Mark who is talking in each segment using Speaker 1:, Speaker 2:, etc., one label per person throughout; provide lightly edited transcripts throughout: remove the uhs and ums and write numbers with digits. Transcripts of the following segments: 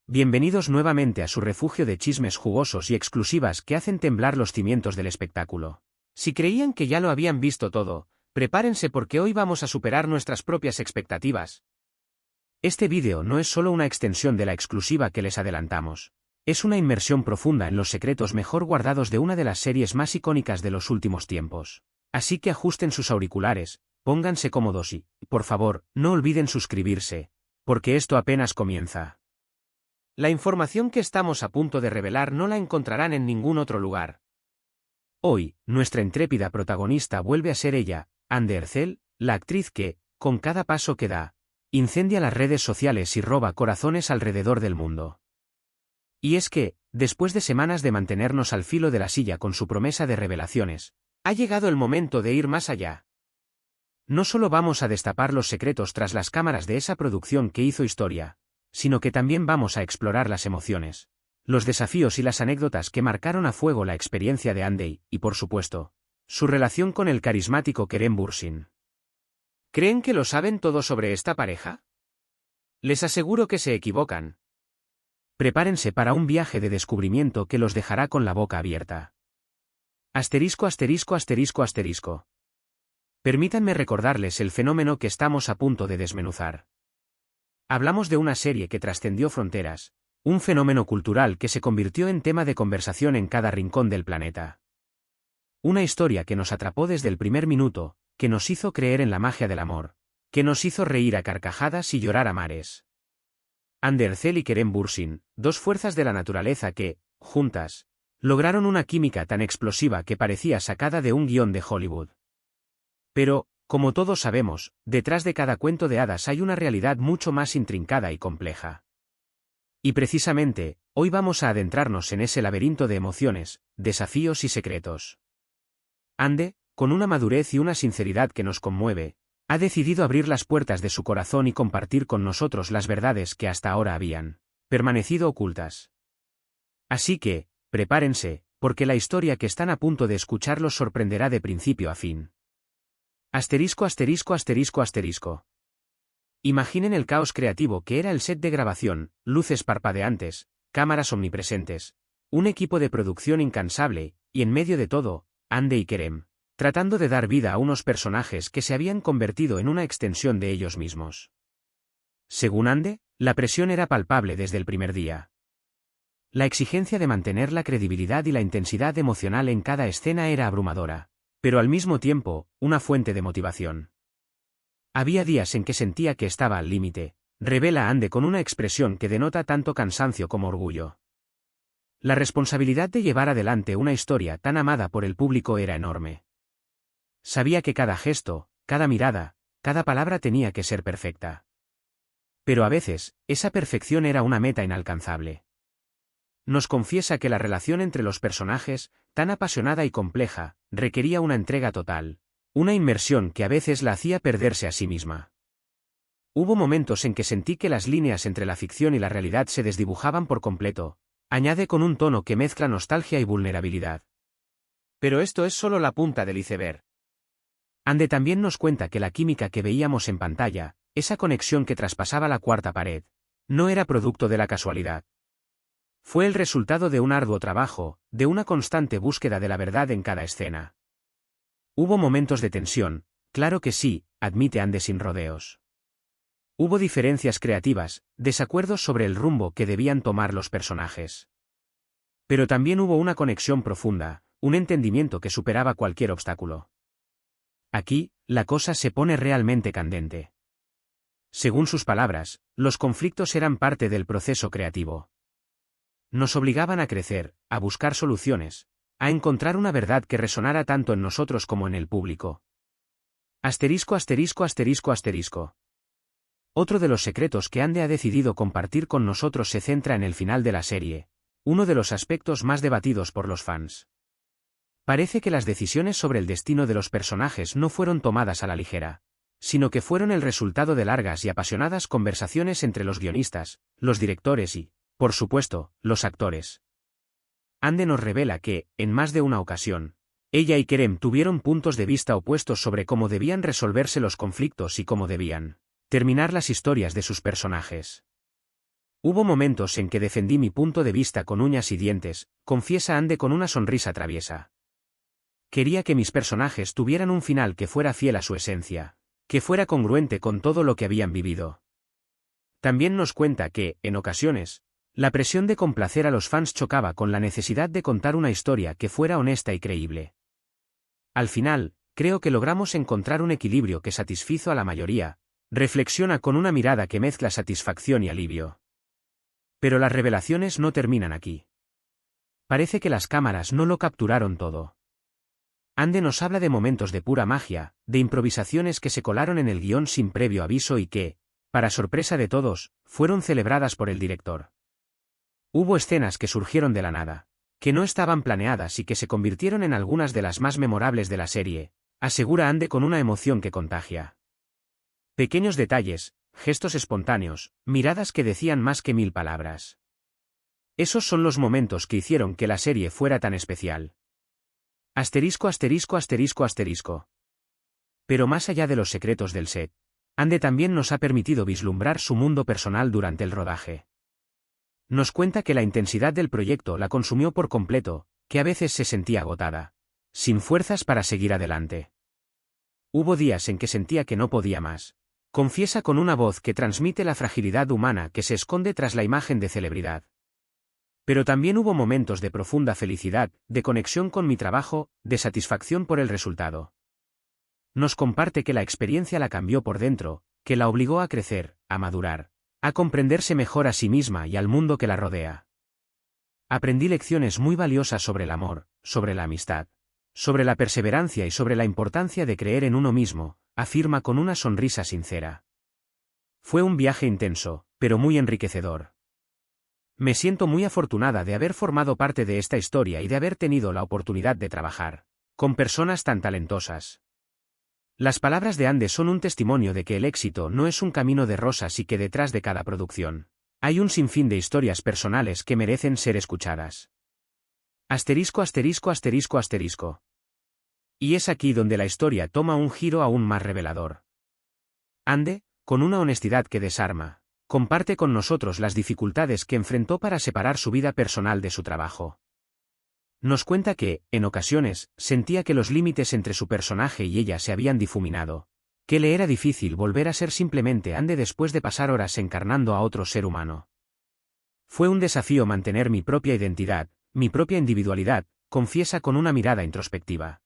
Speaker 1: Bienvenidos nuevamente a su refugio de chismes jugosos y exclusivas que hacen temblar los cimientos del espectáculo. Si creían que ya lo habían visto todo, prepárense porque hoy vamos a superar nuestras propias expectativas. Este vídeo no es solo una extensión de la exclusiva que les adelantamos. Es una inmersión profunda en los secretos mejor guardados de una de las series más icónicas de los últimos tiempos. Así que ajusten sus auriculares, pónganse cómodos y, por favor, no olviden suscribirse, porque esto apenas comienza. La información que estamos a punto de revelar no la encontrarán en ningún otro lugar. Hoy, nuestra intrépida protagonista vuelve a ser ella, Anne Ercel, la actriz que, con cada paso que da, incendia las redes sociales y roba corazones alrededor del mundo. Y es que, después de semanas de mantenernos al filo de la silla con su promesa de revelaciones, ha llegado el momento de ir más allá. No solo vamos a destapar los secretos tras las cámaras de esa producción que hizo historia, sino que también vamos a explorar las emociones, los desafíos y las anécdotas que marcaron a fuego la experiencia de Andy y, por supuesto, su relación con el carismático Kerem Bürsin. ¿Creen que lo saben todo sobre esta pareja? Les aseguro que se equivocan. Prepárense para un viaje de descubrimiento que los dejará con la boca abierta. Asterisco, asterisco, asterisco, asterisco. Permítanme recordarles el fenómeno que estamos a punto de desmenuzar. Hablamos de una serie que trascendió fronteras, un fenómeno cultural que se convirtió en tema de conversación en cada rincón del planeta. Una historia que nos atrapó desde el primer minuto, que nos hizo creer en la magia del amor, que nos hizo reír a carcajadas y llorar a mares. Anne Ercel y Kerem Bürsin, dos fuerzas de la naturaleza que, juntas, lograron una química tan explosiva que parecía sacada de un guión de Hollywood. Pero, como todos sabemos, detrás de cada cuento de hadas hay una realidad mucho más intrincada y compleja. Y precisamente, hoy vamos a adentrarnos en ese laberinto de emociones, desafíos y secretos. Anne, con una madurez y una sinceridad que nos conmueve, ha decidido abrir las puertas de su corazón y compartir con nosotros las verdades que hasta ahora habían permanecido ocultas. Así que, prepárense, porque la historia que están a punto de escuchar los sorprenderá de principio a fin. Asterisco, asterisco, asterisco, asterisco. Imaginen el caos creativo que era el set de grabación, luces parpadeantes, cámaras omnipresentes, un equipo de producción incansable, y en medio de todo, Andy y Kerem, tratando de dar vida a unos personajes que se habían convertido en una extensión de ellos mismos. Según Andy, la presión era palpable desde el primer día. La exigencia de mantener la credibilidad y la intensidad emocional en cada escena era abrumadora, pero al mismo tiempo, una fuente de motivación. Había días en que sentía que estaba al límite, revela Andy con una expresión que denota tanto cansancio como orgullo. La responsabilidad de llevar adelante una historia tan amada por el público era enorme. Sabía que cada gesto, cada mirada, cada palabra tenía que ser perfecta. Pero a veces, esa perfección era una meta inalcanzable. Nos confiesa que la relación entre los personajes, tan apasionada y compleja, requería una entrega total, una inmersión que a veces la hacía perderse a sí misma. Hubo momentos en que sentí que las líneas entre la ficción y la realidad se desdibujaban por completo, añade con un tono que mezcla nostalgia y vulnerabilidad. Pero esto es solo la punta del iceberg. Andy también nos cuenta que la química que veíamos en pantalla, esa conexión que traspasaba la cuarta pared, no era producto de la casualidad. Fue el resultado de un arduo trabajo, de una constante búsqueda de la verdad en cada escena. Hubo momentos de tensión, claro que sí, admite Andy sin rodeos. Hubo diferencias creativas, desacuerdos sobre el rumbo que debían tomar los personajes. Pero también hubo una conexión profunda, un entendimiento que superaba cualquier obstáculo. Aquí, la cosa se pone realmente candente. Según sus palabras, los conflictos eran parte del proceso creativo. Nos obligaban a crecer, a buscar soluciones, a encontrar una verdad que resonara tanto en nosotros como en el público. Asterisco, asterisco, asterisco, asterisco. Otro de los secretos que Andy ha decidido compartir con nosotros se centra en el final de la serie, uno de los aspectos más debatidos por los fans. Parece que las decisiones sobre el destino de los personajes no fueron tomadas a la ligera, sino que fueron el resultado de largas y apasionadas conversaciones entre los guionistas, los directores y, por supuesto, los actores. Andy nos revela que, en más de una ocasión, ella y Kerem tuvieron puntos de vista opuestos sobre cómo debían resolverse los conflictos y cómo debían terminar las historias de sus personajes. Hubo momentos en que defendí mi punto de vista con uñas y dientes, confiesa Ande con una sonrisa traviesa. Quería que mis personajes tuvieran un final que fuera fiel a su esencia, que fuera congruente con todo lo que habían vivido. También nos cuenta que, en ocasiones, la presión de complacer a los fans chocaba con la necesidad de contar una historia que fuera honesta y creíble. Al final, creo que logramos encontrar un equilibrio que satisfizo a la mayoría, reflexiona con una mirada que mezcla satisfacción y alivio. Pero las revelaciones no terminan aquí. Parece que las cámaras no lo capturaron todo. Ande nos habla de momentos de pura magia, de improvisaciones que se colaron en el guión sin previo aviso y que, para sorpresa de todos, fueron celebradas por el director. Hubo escenas que surgieron de la nada, que no estaban planeadas y que se convirtieron en algunas de las más memorables de la serie, asegura Ande con una emoción que contagia. Pequeños detalles, gestos espontáneos, miradas que decían más que 1000 palabras. Esos son los momentos que hicieron que la serie fuera tan especial. Asterisco asterisco asterisco asterisco. Pero más allá de los secretos del set, Ande también nos ha permitido vislumbrar su mundo personal durante el rodaje. Nos cuenta que la intensidad del proyecto la consumió por completo, que a veces se sentía agotada, sin fuerzas para seguir adelante. Hubo días en que sentía que no podía más. Confiesa con una voz que transmite la fragilidad humana que se esconde tras la imagen de celebridad. Pero también hubo momentos de profunda felicidad, de conexión con mi trabajo, de satisfacción por el resultado. Nos comparte que la experiencia la cambió por dentro, que la obligó a crecer, a madurar, a comprenderse mejor a sí misma y al mundo que la rodea. Aprendí lecciones muy valiosas sobre el amor, sobre la amistad, sobre la perseverancia y sobre la importancia de creer en uno mismo, afirma con una sonrisa sincera. Fue un viaje intenso, pero muy enriquecedor. Me siento muy afortunada de haber formado parte de esta historia y de haber tenido la oportunidad de trabajar con personas tan talentosas. Las palabras de Ande son un testimonio de que el éxito no es un camino de rosas y que detrás de cada producción hay un sinfín de historias personales que merecen ser escuchadas. Asterisco asterisco asterisco asterisco. Y es aquí donde la historia toma un giro aún más revelador. Ande, con una honestidad que desarma, comparte con nosotros las dificultades que enfrentó para separar su vida personal de su trabajo. Nos cuenta que, en ocasiones, sentía que los límites entre su personaje y ella se habían difuminado, que le era difícil volver a ser simplemente Ande después de pasar horas encarnando a otro ser humano. Fue un desafío mantener mi propia identidad, mi propia individualidad, confiesa con una mirada introspectiva.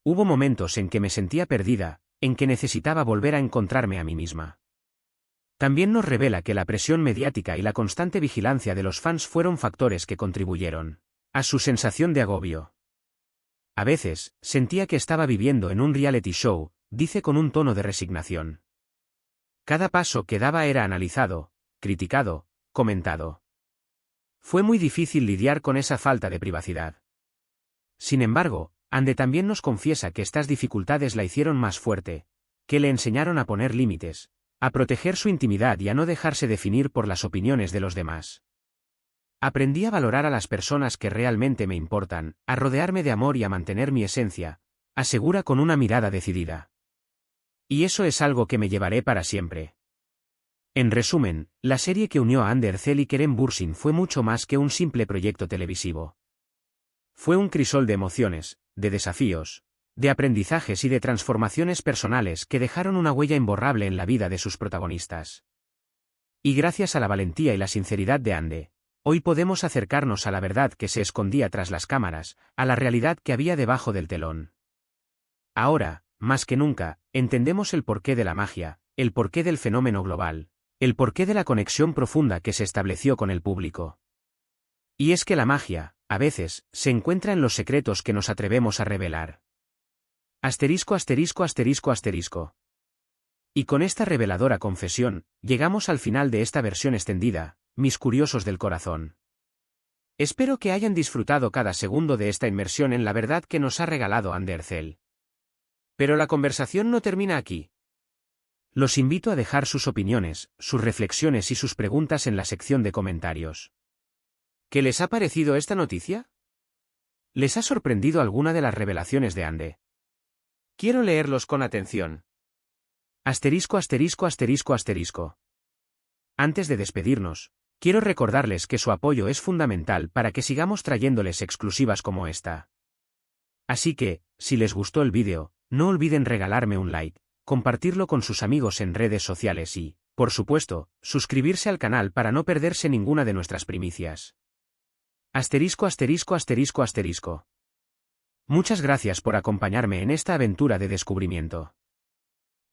Speaker 1: Hubo momentos en que me sentía perdida, en que necesitaba volver a encontrarme a mí misma. También nos revela que la presión mediática y la constante vigilancia de los fans fueron factores que contribuyeron a su sensación de agobio. A veces, sentía que estaba viviendo en un reality show, dice con un tono de resignación. Cada paso que daba era analizado, criticado, comentado. Fue muy difícil lidiar con esa falta de privacidad. Sin embargo, Ande también nos confiesa que estas dificultades la hicieron más fuerte, que le enseñaron a poner límites, a proteger su intimidad y a no dejarse definir por las opiniones de los demás. Aprendí a valorar a las personas que realmente me importan, a rodearme de amor y a mantener mi esencia, asegura con una mirada decidida. Y eso es algo que me llevaré para siempre. En resumen, la serie que unió a Ande Ercel y Kerem Bürsin fue mucho más que un simple proyecto televisivo. Fue un crisol de emociones, de desafíos, de aprendizajes y de transformaciones personales que dejaron una huella imborrable en la vida de sus protagonistas. Y gracias a la valentía y la sinceridad de Ande, hoy podemos acercarnos a la verdad que se escondía tras las cámaras, a la realidad que había debajo del telón. Ahora, más que nunca, entendemos el porqué de la magia, el porqué del fenómeno global, el porqué de la conexión profunda que se estableció con el público. Y es que la magia, a veces, se encuentra en los secretos que nos atrevemos a revelar. Asterisco asterisco asterisco asterisco. Y con esta reveladora confesión, llegamos al final de esta versión extendida, mis curiosos del corazón. Espero que hayan disfrutado cada segundo de esta inmersión en la verdad que nos ha regalado Ande Ercel. Pero la conversación no termina aquí. Los invito a dejar sus opiniones, sus reflexiones y sus preguntas en la sección de comentarios. ¿Qué les ha parecido esta noticia? ¿Les ha sorprendido alguna de las revelaciones de Ande? Quiero leerlos con atención. Asterisco asterisco asterisco asterisco. Antes de despedirnos, Quiero recordarles que su apoyo es fundamental para que sigamos trayéndoles exclusivas como esta. Así que, si les gustó el vídeo, no olviden regalarme un like, compartirlo con sus amigos en redes sociales y, por supuesto, suscribirse al canal para no perderse ninguna de nuestras primicias. Asterisco asterisco asterisco asterisco. Muchas gracias por acompañarme en esta aventura de descubrimiento.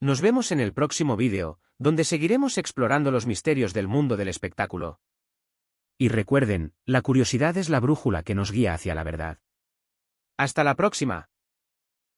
Speaker 1: Nos vemos en el próximo vídeo, donde seguiremos explorando los misterios del mundo del espectáculo. Y recuerden, la curiosidad es la brújula que nos guía hacia la verdad. ¡Hasta la próxima!